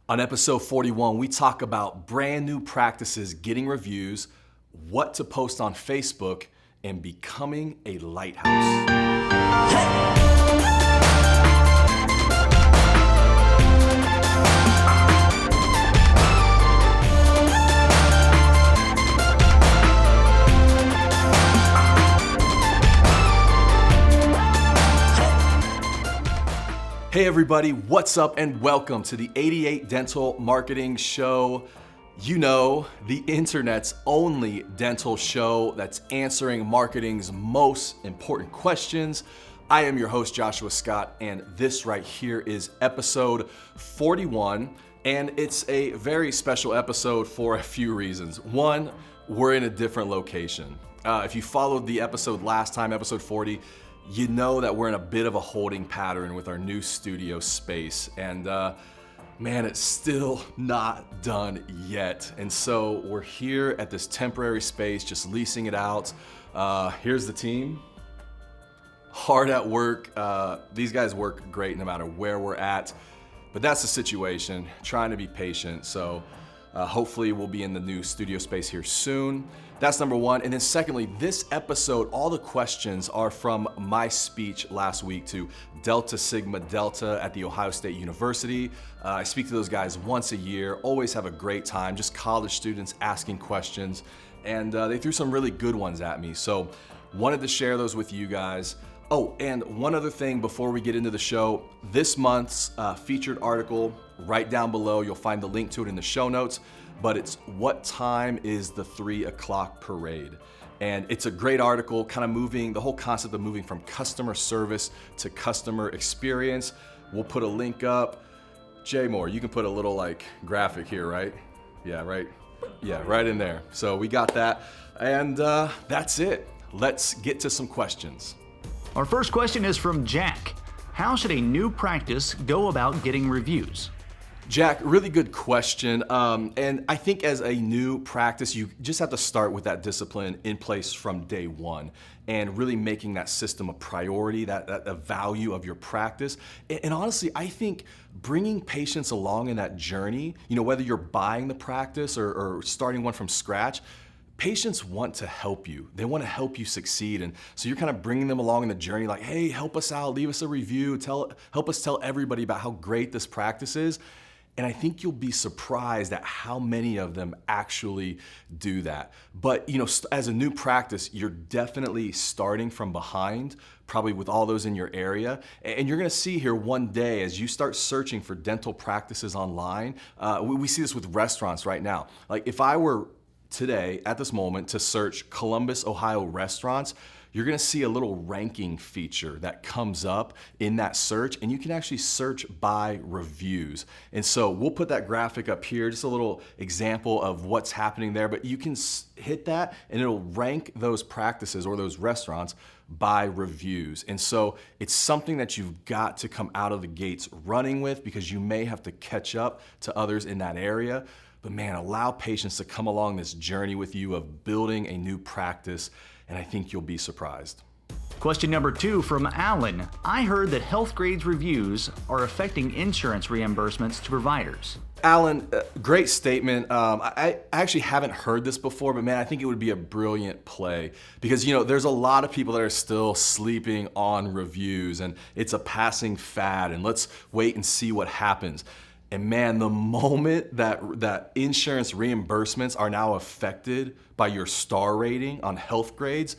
On episode 41, we talk about brand new practices getting reviews, what to post on Facebook, and becoming a lighthouse. Hey everybody, what's up and welcome to the 88 Dental Marketing Show. You know, the internet's only dental show that's answering marketing's most important questions. I am your host, Joshua Scott, and this right here is episode 41, and it's a very special episode for a few reasons. One, we're in a different location. If you followed the episode last time, episode 40, you know that we're in a bit of a holding pattern with our new studio space, and man, it's still not done yet. And so we're here at this temporary space, just leasing it out. Here's the team, hard at work. These guys work great no matter where we're at, but that's the situation, trying to be patient. So hopefully we'll be in the new studio space here soon. That's number one. And then secondly, this episode, all the questions are from my speech last week to Delta Sigma Delta at The Ohio State University. I speak to those guys once a year, always have a great time, just college students asking questions. And they threw some really good ones at me. So wanted to share those with you guys. Oh, and one other thing before we get into the show, this month's featured article right down below, you'll find the link to it in the show notes, but it's what time is the 3 o'clock parade? And it's a great article, kind of moving, the whole concept of moving from customer service to customer experience. We'll put a link up. Jay Moore, you can put a little like graphic here, right? Yeah, right? Yeah, right in there. So we got that. And that's it. Let's get to some questions. Our first question is from Jack. How should a new practice go about getting reviews? Jack, really good question. And I think as a new practice, you just have to start with that discipline in place from day one and really making that system a priority, that value of your practice. And honestly, I think bringing patients along in that journey, you know, whether you're buying the practice or starting one from scratch, patients want to help you. They want to help you succeed. And so you're kind of bringing them along in the journey like, hey, help us out, leave us a review, help us tell everybody about how great this practice is. And I think you'll be surprised at how many of them actually do that. But you know, as a new practice, you're definitely starting from behind, probably with all those in your area. And you're gonna see here one day as you start searching for dental practices online, we see this with restaurants right now. Like if I were today, at this moment, to search Columbus, Ohio restaurants, you're gonna see a little ranking feature that comes up in that search, and you can actually search by reviews. And so we'll put that graphic up here, just a little example of what's happening there, but you can hit that and it'll rank those practices or those restaurants by reviews. And so it's something that you've got to come out of the gates running with because you may have to catch up to others in that area. But man, allow patients to come along this journey with you of building a new practice, and I think you'll be surprised. Question number 2 from Alan. I heard that Healthgrades reviews are affecting insurance reimbursements to providers. Alan, great statement. I actually haven't heard this before, but man, I think it would be a brilliant play because, you know, there's a lot of people that are still sleeping on reviews and it's a passing fad and let's wait and see what happens. And man, the moment that insurance reimbursements are now affected by your star rating on Healthgrades,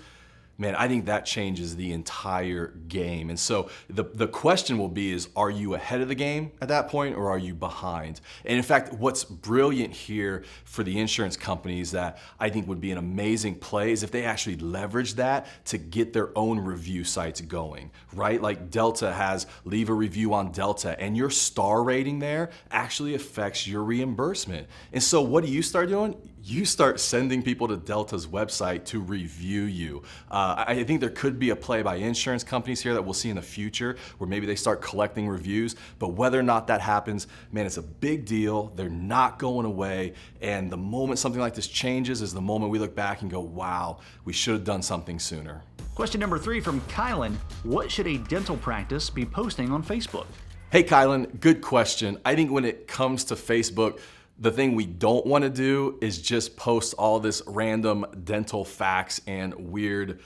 man, I think that changes the entire game. And so the question will be is, are you ahead of the game at that point or are you behind? And in fact, what's brilliant here for the insurance companies that I think would be an amazing play is if they actually leverage that to get their own review sites going, right? Like Delta has leave a review on Delta and your star rating there actually affects your reimbursement. And so what do you start doing? You start sending people to Delta's website to review you. I think there could be a play by insurance companies here that we'll see in the future where maybe they start collecting reviews, but whether or not that happens, man, it's a big deal. They're not going away. And the moment something like this changes is the moment we look back and go, wow, we should have done something sooner. Question number 3 from Kylan. What should a dental practice be posting on Facebook? Hey Kylan, good question. I think when it comes to Facebook, the thing we don't want to do is just post all this random dental facts and weird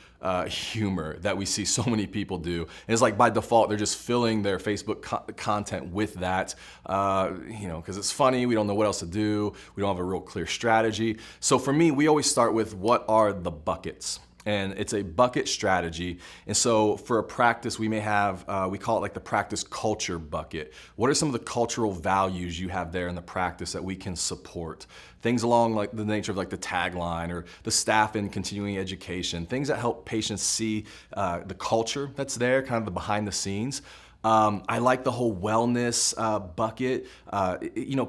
humor that we see so many people do. And it's like by default, they're just filling their Facebook content with that, because it's funny, we don't know what else to do, we don't have a real clear strategy. So for me, we always start with what are the buckets? And it's a bucket strategy. And so for a practice, we may have, we call it like the practice culture bucket. What are some of the cultural values you have there in the practice that we can support? Things along like the nature of like the tagline or the staff in continuing education, things that help patients see the culture that's there, kind of the behind the scenes. I like the whole wellness bucket.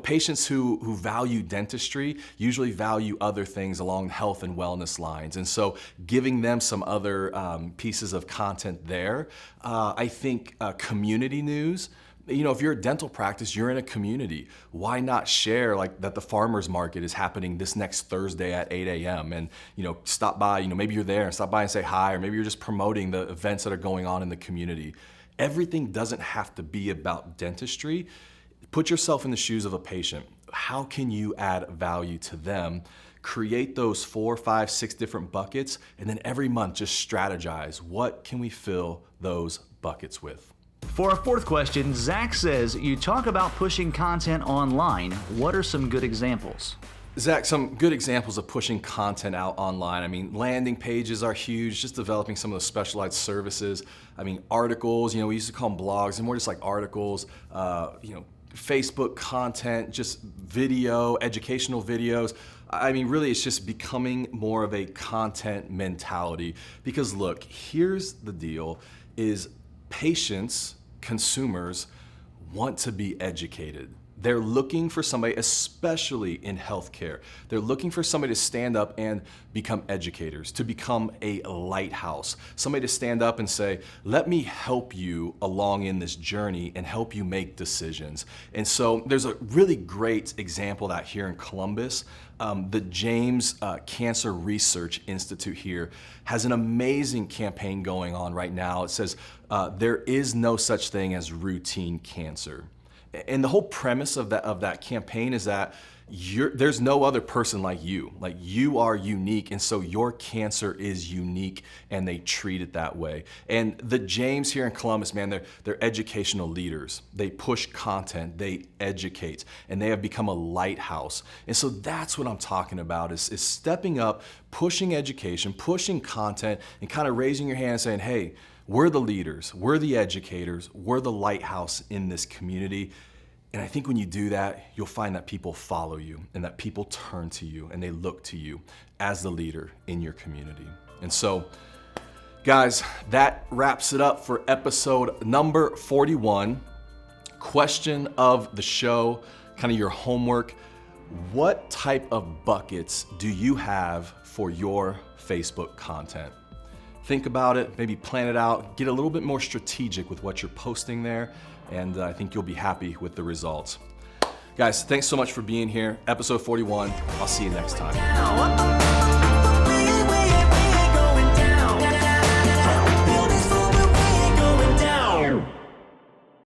Patients who value dentistry usually value other things along health and wellness lines. And so giving them some other pieces of content there. I think community news. If you're a dental practice, you're in a community. Why not share like that the farmers market is happening this next Thursday at 8 a.m. and stop by, maybe you're there and stop by and say hi, or maybe you're just promoting the events that are going on in the community. Everything doesn't have to be about dentistry. Put yourself in the shoes of a patient. How can you add value to them? Create those 4, 5, 6 different buckets, and then every month just strategize. What can we fill those buckets with? For our fourth question, Zach says, you talk about pushing content online. What are some good examples? Zach, some good examples of pushing content out online. I mean, landing pages are huge, just developing some of the specialized services. I mean, articles, we used to call them blogs, and more just like articles, Facebook content, just video, educational videos. I mean, really, it's just becoming more of a content mentality. Because look, here's the deal, is patients, consumers, want to be educated. They're looking for somebody, especially in healthcare, they're looking for somebody to stand up and become educators, to become a lighthouse, somebody to stand up and say, let me help you along in this journey and help you make decisions. And so there's a really great example of that here in Columbus. The James Cancer Research Institute here has an amazing campaign going on right now. It says, there is no such thing as routine cancer. And the whole premise of that campaign is that there's no other person like you. Like, you are unique, and so your cancer is unique, and they treat it that way. And the James here in Columbus, man, they're educational leaders. They push content, they educate, and they have become a lighthouse. And so that's what I'm talking about, is stepping up, pushing education, pushing content, and kind of raising your hand and saying, hey, we're the leaders, we're the educators, we're the lighthouse in this community. And I think when you do that, you'll find that people follow you and that people turn to you and they look to you as the leader in your community. And so, guys, that wraps it up for episode number 41. Question of the show, kind of your homework. What type of buckets do you have for your Facebook content? Think about it, maybe plan it out, get a little bit more strategic with what you're posting there, and I think you'll be happy with the results. Guys, thanks so much for being here. Episode 41. I'll see you next time.